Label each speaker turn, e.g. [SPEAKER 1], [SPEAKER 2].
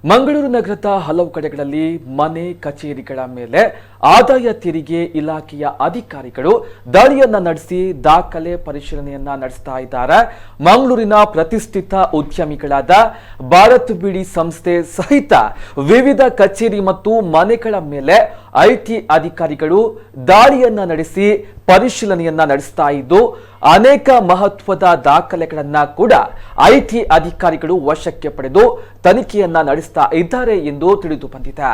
[SPEAKER 1] ಮಂಗಳೂರು ನಗರದ ಹಲವು ಕಡೆಗಳಲ್ಲಿ ಮನೆ ಕಚೇರಿಗಳ ಮೇಲೆ ಆದಾಯ ತೆರಿಗೆ ಇಲಾಖೆಯ ಅಧಿಕಾರಿಗಳು ದಾಳಿಯನ್ನ ನಡೆಸಿ ದಾಖಲೆ ಪರಿಶೀಲನೆಯನ್ನ ನಡೆಸ್ತಾ ಇದ್ದಾರೆ. ಮಂಗಳೂರಿನ ಪ್ರತಿಷ್ಠಿತ ಉದ್ಯಮಿಗಳಾದ ಭಾರತ್ ಬಿಡಿ ಸಂಸ್ಥೆ ಸಹಿತ ವಿವಿಧ ಕಚೇರಿ ಮತ್ತು ಮನೆಗಳ ಮೇಲೆ ಐಟಿ ಅಧಿಕಾರಿಗಳು ದಾಳಿಯನ್ನ ನಡೆಸಿ ಪರಿಶೀಲನೆಯನ್ನ ನಡೆಸ್ತಾ ಇದ್ದು ಅನೇಕ ಮಹತ್ವದ ದಾಖಲೆಗಳನ್ನ ಕೂಡ ಐಟಿ ಅಧಿಕಾರಿಗಳು ವಶಕ್ಕೆ ಪಡೆದು ತನಿಖೆಯನ್ನ ನಡೆಸ್ತಾ ಇದ್ದಾರೆ ಎಂದು ತಿಳಿದು ಬಂದಿದೆ.